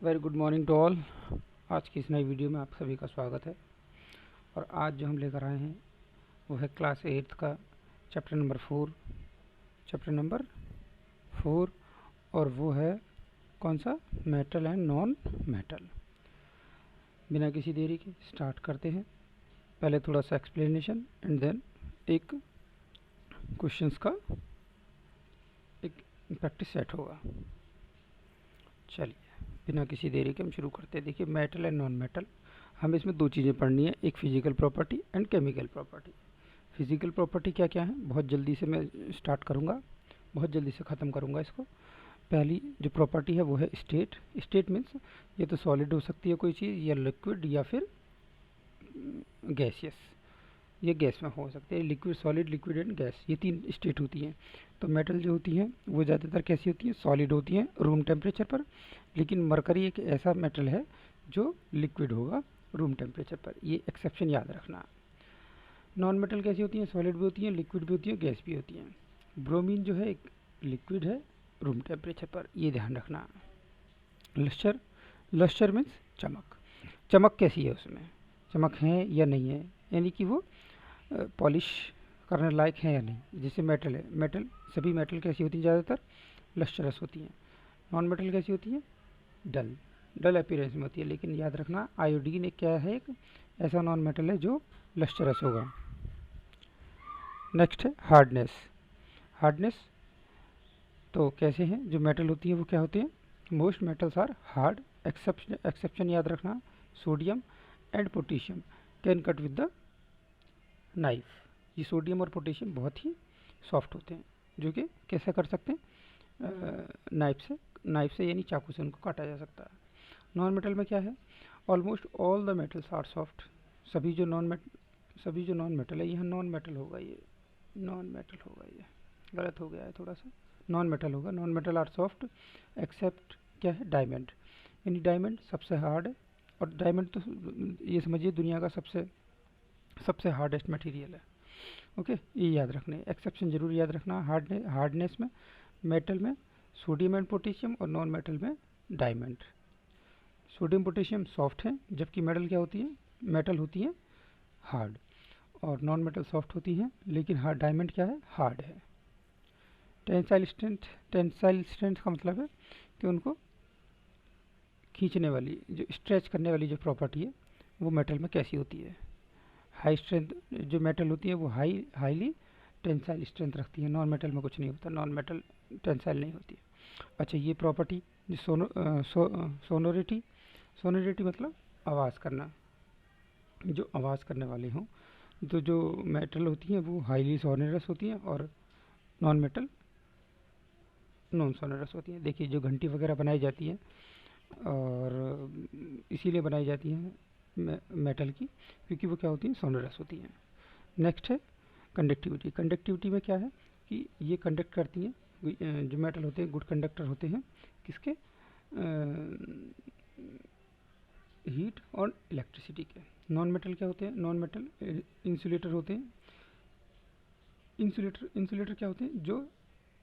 Very good morning to all. आज की इस नई वीडियो में आप सभी का स्वागत है। और आज जो हम लेकर आए हैं वो है क्लास 8 का चैप्टर नंबर 4 और वो है कौन सा, मेटल एंड नॉन मेटल। बिना किसी देरी के स्टार्ट करते हैं। पहले थोड़ा सा एक्सप्लेनेशन एंड देन एक क्वेश्चंस का एक प्रैक्टिस सेट होगा। चलिए बिना किसी देरी के हम शुरू करते हैं। देखिए, मेटल एंड नॉन मेटल, हमें इसमें दो चीज़ें पढ़नी है, एक physical property and chemical property. Physical property क्या क्या है बहुत जल्दी से मैं स्टार्ट करूँगा, बहुत जल्दी से ख़त्म करूँगा इसको। पहली जो प्रॉपर्टी है वो है स्टेट। स्टेट मीन्स ये तो सॉलिड हो सकती है कोई चीज़, या लिक्विड, या फिर गैसियस। ये गैस में हो सकते हैं, liquid, solid, liquid and gas, ये तीन स्टेट होती हैं। तो मेटल जो होती हैं वो ज़्यादातर कैसी होती हैं, सॉलिड होती हैं रूम टेम्परेचर पर। लेकिन मरकरी एक ऐसा मेटल है जो लिक्विड होगा रूम टेम्परेचर पर, ये एक्सेप्शन याद रखना। नॉन मेटल कैसी होती हैं, सॉलिड भी होती हैं, लिक्विड भी होती हैं, गैस भी होती हैं। ब्रोमीन जो है एक लिक्विड है रूम टेम्परेचर पर, ये ध्यान रखना। लश्चर, लश्चर मीन्स चमक। चमक कैसी है, उसमें चमक है या नहीं है, यानी कि वो पॉलिश करने लायक है या नहीं। जैसे मेटल है, मेटल, सभी मेटल कैसी होती हैं, ज़्यादातर लश्चरस होती हैं। नॉन मेटल कैसी होती है, डल, डल अपीयरेंस में होती है। लेकिन याद रखना आयोडीन एक क्या है, एक ऐसा नॉन मेटल है जो लश्चरस होगा। नेक्स्ट है हार्डनेस। हार्डनेस तो कैसे हैं, जो मेटल होती है वो क्या होते हैं, most metals are hard. Exception याद रखना, sodium and potassium can cut with the knife. ये सोडियम और पोटेशियम बहुत ही सॉफ्ट होते हैं, जो कि कैसे कर सकते हैं, नाइफ से यानी चाकू से उनको काटा जा सकता है। नॉन मेटल में क्या है, almost all the metals are soft. सभी जो नॉन मेटल है, यह नॉन मेटल होगा, ये नॉन मेटल होगा, ये गलत हो गया है थोड़ा सा, नॉन मेटल होगा। Non metal are soft except क्या है, डायमंड, यानी डायमंड सबसे हार्ड है। और डायमंड तो ये समझिए दुनिया का सबसे हार्डेस्ट मटेरियल है। ओके, ये याद रखने, एक्सेप्शन जरूर याद रखना। हार्डनेस में मेटल में सोडियम एंड पोटेशियम, और नॉन मेटल में डायमंड। सोडियम पोटेशियम सॉफ्ट है, जबकि मेटल क्या होती है, मेटल होती है हार्ड। और नॉन मेटल सॉफ्ट होती हैं, लेकिन हार्ड, डायमंड क्या है, हार्ड है। टेंसाइल स्ट्रेंथ का मतलब है कि उनको खींचने वाली, जो स्ट्रेच करने वाली जो प्रॉपर्टी है वो मेटल में कैसी होती है। हाई स्ट्रेंथ जो मेटल होती है वो हाईली टेंसाइल स्ट्रेंथ रखती है। नॉन मेटल में कुछ नहीं होता, नॉन मेटल टेंसाइल नहीं होती। अच्छा, ये प्रॉपर्टी जो सोनोरिटी, सोनोरिटी मतलब आवाज़ करना, जो आवाज़ करने वाले हों। तो जो मेटल होती हैं वो हाईली सोनरस होती हैं, और नॉन मेटल नॉन सोनरस होती हैं। देखिए, जो घंटी वगैरह बनाई जाती है, और इसीलिए बनाई जाती हैं मेटल की, क्योंकि वो क्या होती हैं, सोनरस होती हैं। नेक्स्ट है कंडक्टिविटी। कंडक्टिविटी में क्या है कि ये कंडक्ट करती हैं, जो मेटल होते हैं गुड कंडक्टर होते हैं किसके, हीट और इलेक्ट्रिसिटी के। नॉन मेटल क्या होते हैं, नॉन मेटल इंसुलेटर होते हैं। इंसुलेटर क्या होते हैं, जो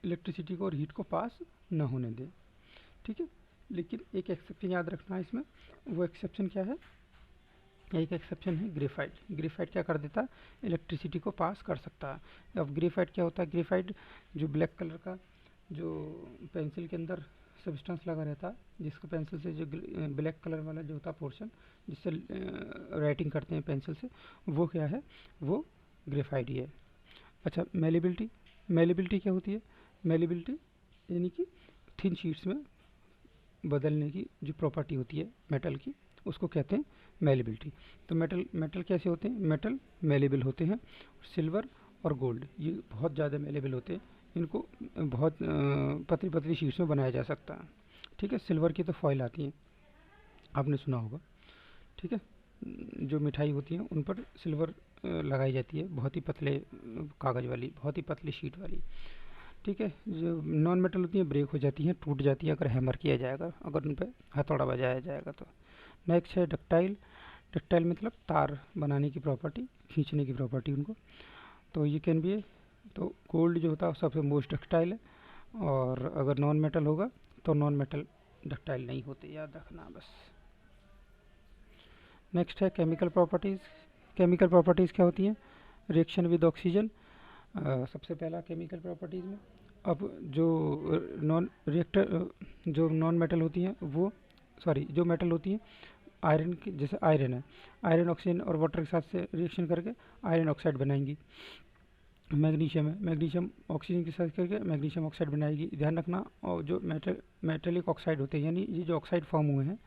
इलेक्ट्रिसिटी को और हीट को पास न होने दें। ठीक है, लेकिन एक एक्सेप्शन याद रखना है इसमें। वो एक्सेप्शन क्या है, एक एक्सेप्शन है ग्रेफाइट। ग्रेफाइट क्या कर देता है, इलेक्ट्रिसिटी को पास कर सकता है। अब ग्रेफाइट क्या होता है, ग्रेफाइट जो ब्लैक कलर का जो पेंसिल के अंदर सब्सटेंस लगा रहता है, जिसको पेंसिल से जो ब्लैक कलर वाला जो होता है पोर्शन, जिससे राइटिंग करते हैं पेंसिल से, वो क्या है, वो ग्रेफाइट ही है। अच्छा, मेलेबिलिटी क्या होती है, मेलेबिलिटी यानी कि थिन शीट्स में बदलने की जो प्रॉपर्टी होती है मेटल की, उसको कहते हैं मेलेबिलिटी। तो मेटल कैसे होते हैं, मेटल मेलेबल होते हैं। सिल्वर और गोल्ड ये बहुत ज़्यादा मेलेबल होते हैं, इनको बहुत पतली पतली शीट्स में बनाया जा सकता है। ठीक है, सिल्वर की तो फॉइल आती है, आपने सुना होगा। ठीक है, जो मिठाई होती है उन पर सिल्वर लगाई जाती है, बहुत ही पतले कागज़ वाली, बहुत ही पतली शीट वाली। ठीक है, जो नॉन मेटल होती है ब्रेक हो जाती हैं, टूट जाती है अगर हैमर किया जाएगा, अगर उन पर हथौड़ा बजाया जाएगा तो। नेक्स्ट है डक्टाइल। डक्टाइल मतलब तार बनाने की प्रॉपर्टी, खींचने की प्रॉपर्टी उनको। तो ये कैन बी, तो गोल्ड जो होता है सबसे मोस्ट डक्टाइल है। और अगर नॉन मेटल होगा तो नॉन मेटल डक्टाइल नहीं होते, याद रखना बस। नेक्स्ट है केमिकल प्रॉपर्टीज़। केमिकल प्रॉपर्टीज़ क्या होती हैं? रिएक्शन विद ऑक्सीजन सबसे पहला केमिकल प्रॉपर्टीज़ में। अब जो नॉन मेटल होती हैं वो जो मेटल होती हैं आयरन की, जैसे आयरन है, आयरन ऑक्सीजन और वाटर के साथ से रिएक्शन करके आयरन ऑक्साइड बनाएंगी। मैग्नीशियम है, मैग्नीशियम ऑक्सीजन के साथ करके मैग्नीशियम ऑक्साइड बनाएगी। ध्यान रखना, और जो मेटेलिक ऑक्साइड होते हैं, यानी ये जो ऑक्साइड फॉर्म हुए हैं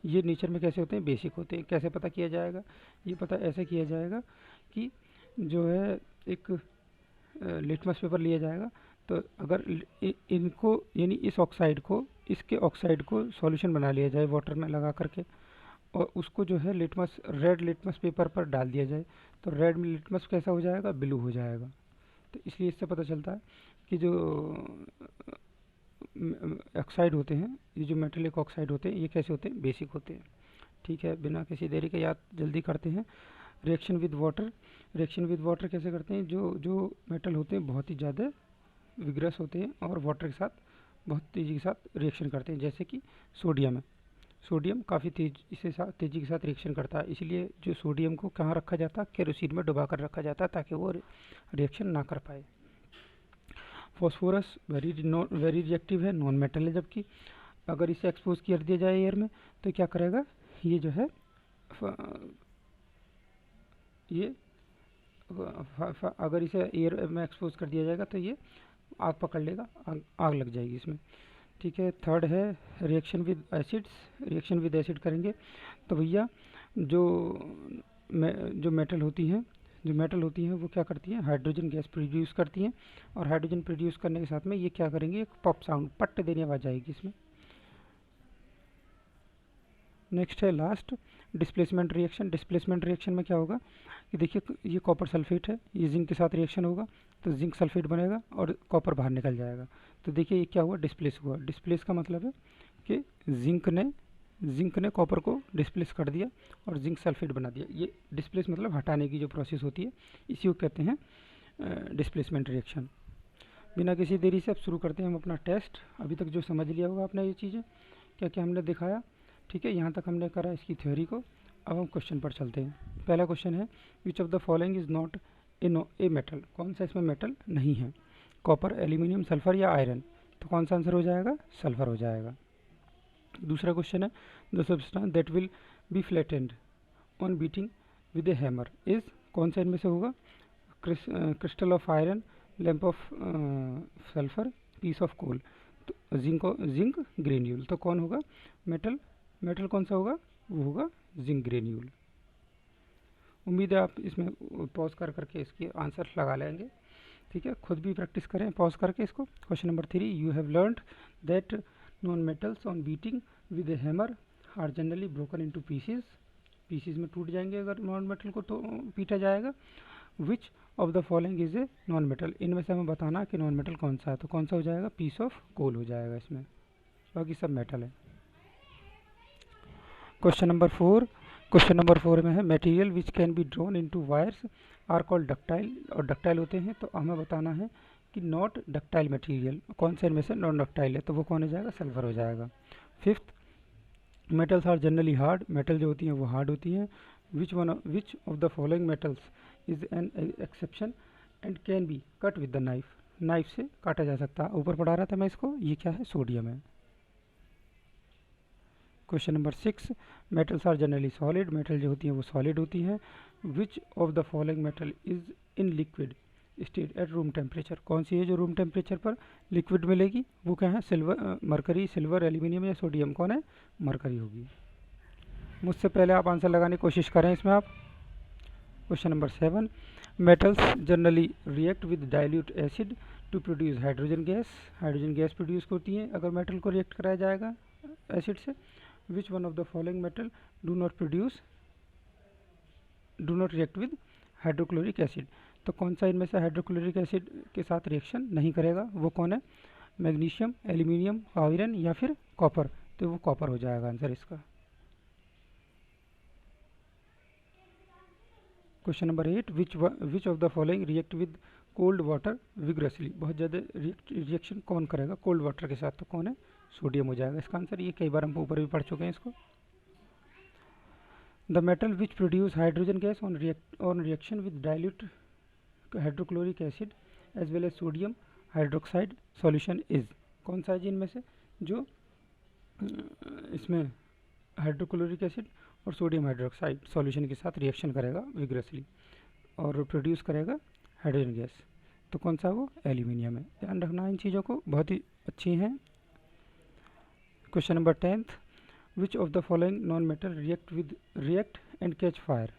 ये नेचर में कैसे होते हैं? बेसिक होते हैं। कैसे पता किया जाएगा? ये पता ऐसे किया जाएगा कि जो है एक लिटमस पेपर लिया जाएगा, तो अगर इनको यानी इस ऑक्साइड को, इसके ऑक्साइड को सॉल्यूशन बना लिया जाए वाटर में लगा करके, और उसको जो है रेड लिटमस पेपर पर डाल दिया जाए, तो रेड में लिटमस कैसा हो जाएगा? ब्लू हो जाएगा। तो इसलिए इससे पता चलता है कि जो ऑक्साइड होते हैं, ये जो मेटेलिक ऑक्साइड होते हैं, ये कैसे होते हैं? बेसिक होते हैं। ठीक है, बिना किसी देरी के याद जल्दी करते हैं। Reaction with water. Reaction with water कैसे करते हैं? जो मेटल होते हैं बहुत ही ज़्यादा विग्रस होते हैं और वाटर के साथ बहुत तेज़ी के साथ रिएक्शन करते हैं, जैसे कि सोडियम है। सोडियम काफ़ी तेज़ी के साथ रिएक्शन करता है, इसलिए जो सोडियम को कहाँ रखा जाता है? केरोसिन में डुबा कर रखा जाता है, ताकि वो रिएक्शन ना कर पाए। फॉस्फोरस वेरी रिएक्टिव है, नॉन मेटल है, जबकि अगर इसे एक्सपोज कर दिया जाए एयर में तो क्या करेगा? ये जो है ये अगर इसे एयर में एक्सपोज कर दिया जाएगा तो ये आग पकड़ लेगा, आग लग जाएगी इसमें। ठीक है, थर्ड है reaction with acids. Reaction with acid करेंगे तो भैया जो मेटल होती हैं वो क्या करती हैं? हाइड्रोजन गैस प्रोड्यूस करती हैं, और हाइड्रोजन प्रोड्यूस करने के साथ में ये क्या करेंगे? एक पॉप साउंड, पट्ट देने आवाज आएगी इसमें। नेक्स्ट है last displacement reaction. Displacement reaction में क्या होगा कि देखिए, ये कॉपर सल्फेट है, ये जिंक के साथ रिएक्शन होगा तो जिंक सल्फेट बनेगा और कॉपर बाहर निकल जाएगा। तो देखिए ये क्या हुआ? डिस्प्लेस हुआ। डिस्प्लेस का मतलब है कि जिंक ने कॉपर को डिस्प्लेस कर दिया और जिंक सल्फेट बना दिया। ये डिस्प्लेस मतलब हटाने की जो प्रोसेस होती है, इसी को कहते हैं डिस्प्लेसमेंट रिएक्शन। बिना किसी देरी से अब शुरू करते हैं हम अपना टेस्ट। अभी तक जो समझ लिया होगा आपने ये चीज़ें, क्या क्या हमने दिखाया। ठीक है, यहाँ तक हमने करा इसकी थ्योरी को। अब हम क्वेश्चन पर चलते हैं। पहला क्वेश्चन है, which of the following is not a metal. कौन सा इसमें मेटल नहीं है? कॉपर, एल्यूमिनियम, सल्फर या आयरन। तो कौन सा आंसर हो जाएगा? सल्फर हो जाएगा। दूसरा क्वेश्चन है, the substance that will be flattened on beating with a hammer is. कौन सा इनमें से होगा? Crystal of iron, lamp of sulphur, piece of coal. तो जिंक ग्रेन्यूल। तो कौन होगा मेटल कौन सा होगा? वो होगा जिंक ग्रेन्यूल। उम्मीद है आप इसमें पॉज कर करके इसके आंसर लगा लेंगे। ठीक है, खुद भी प्रैक्टिस करें पॉज करके इसको। Question number 3, you have learned that non metals on beating with a hammer are generally broken into pieces में टूट जाएंगे अगर नॉन मेटल को तो पीटा जाएगा। विच of the following is a non metal. इनमें से हमें बताना कि नॉन मेटल कौन सा है। तो कौन सा हो जाएगा? पीस ऑफ कोल हो जाएगा इसमें, बाकी सब मेटल है। क्वेश्चन नंबर 4 में है, material which can be drawn into wires are called ductile. और डक्टाइल होते हैं, तो हमें बताना है कि नॉट डक्टाइल मटेरियल कौन से इनमें से नॉन डक्टाइल है। तो वो कौन हो जाएगा? सल्फर हो जाएगा। 5th, metals are generally hard. Metal जो होती हैं वो हार्ड होती हैं। Which of the following metals is an exception and can be cut with the knife से काटा जा सकता है। ऊपर पढ़ा रहा था मैं इसको, ये क्या है? सोडियम है। Question number 6, metals are generally solid. Metal जो होती हैं वो सॉलिड होती हैं। Which of the following metal is in liquid state at room temperature. कौन सी है जो रूम टेम्परेचर पर लिक्विड मिलेगी? वो क्या है? मरकरी, सिल्वर, एल्यूमिनियम या सोडियम। कौन है? मरकरी होगी। मुझसे पहले आप आंसर लगाने की कोशिश करें इसमें आप। Question number 7, metals generally react with dilute acid to produce hydrogen gas. Hydrogen gas produce होती है अगर मेटल को रिएक्ट कराया जाएगा एसिड से। Which one of the following metal do not react with hydrochloric acid. तो कौन सा इनमें से हाइड्रोक्लोरिक एसिड के साथ रिएक्शन नहीं करेगा? वो कौन है? मैग्नीशियम, एल्यूमिनियम, आयरन या फिर कॉपर। तो वो कॉपर हो जाएगा आंसर इसका। Question number 8, which of the following react with cold water vigorously. बहुत ज़्यादा रिएक्शन कौन करेगा कोल्ड वाटर के साथ? तो कौन है? सोडियम हो जाएगा इसका आंसर। ये कई बार हम ऊपर भी पढ़ चुके हैं इसको। The metal which produce hydrogen gas on reaction with dilute hydrochloric acid as well as sodium hydroxide solution is, कौन सा है जी इनमें से जो इसमें हाइड्रोक्लोरिक एसिड और सोडियम हाइड्रोक्साइड सॉल्यूशन के साथ रिएक्शन करेगा विग्रसली और प्रोड्यूस करेगा हाइड्रोजन गैस, तो कौन सा वो एल्यूमिनियम है। ध्यान रखना इन चीज़ों को, बहुत ही अच्छी हैं। Question number 10th, which of the following non metal react and catch fire.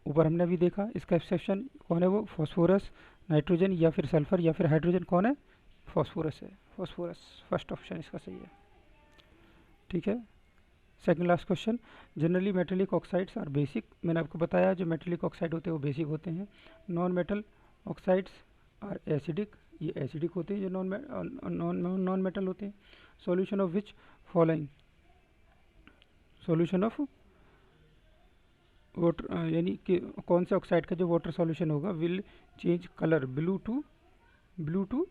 ऊपर हमने भी देखा इसका एक्सेप्शन कौन है, वो फॉस्फोरस, नाइट्रोजन या फिर सल्फर या फिर हाइड्रोजन, कौन है, फॉस्फोरस है। फॉस्फोरस फर्स्ट ऑप्शन इसका सही है, ठीक है। Second last question, generally metallic oxides are basic. मैंने आपको बताया जो मेटेलिक ऑक्साइड होते हैं वो बेसिक होते हैं। Non metal oxides are acidic, ये एसिडिक होते हैं जो नॉन मेटल होते हैं। Solution of which following, solution of water यानी कि कौन से ऑक्साइड का जो वाटर सॉल्यूशन होगा will change colour blue to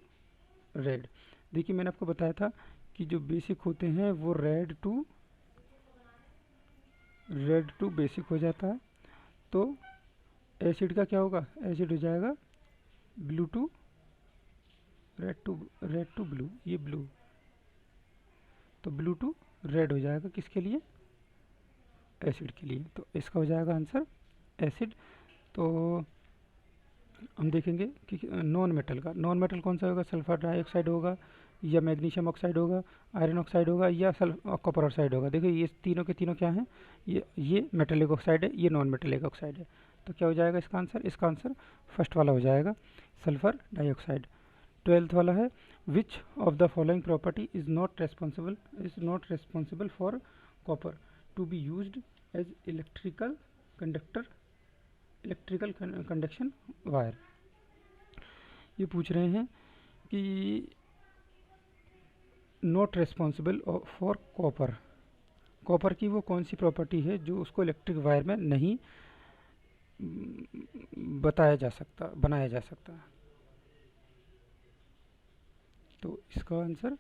red. देखिए मैंने आपको बताया था कि जो बेसिक होते हैं वो रेड टू बेसिक हो जाता है, तो एसिड का क्या होगा, एसिड हो जाएगा blue to red to blue, ये ब्लू, तो ब्लू टू रेड हो जाएगा किसके लिए, एसिड के लिए, तो इसका हो जाएगा आंसर एसिड। तो हम देखेंगे कि नॉन मेटल कौन सा होगा, सल्फर डाइऑक्साइड होगा या मैग्नीशियम ऑक्साइड होगा, आयरन ऑक्साइड होगा या कॉपर ऑक्साइड होगा। देखिए ये तीनों के तीनों क्या हैं, ये मेटेलिक ऑक्साइड है, ये नॉन मेटेलिक ऑक्साइड है, तो क्या हो जाएगा इसका आंसर, इसका आंसर फर्स्ट वाला हो जाएगा सल्फर डाइऑक्साइड। 12th वाला है, which of the following property is not responsible for copper to be used as electrical conduction wire. ये पूछ रहे हैं कि नॉट रेस्पॉन्सिबल फॉर कॉपर की वो कौन सी प्रॉपर्टी है जो उसको इलेक्ट्रिक वायर में नहीं बनाया जा सकता, तो इसका आंसर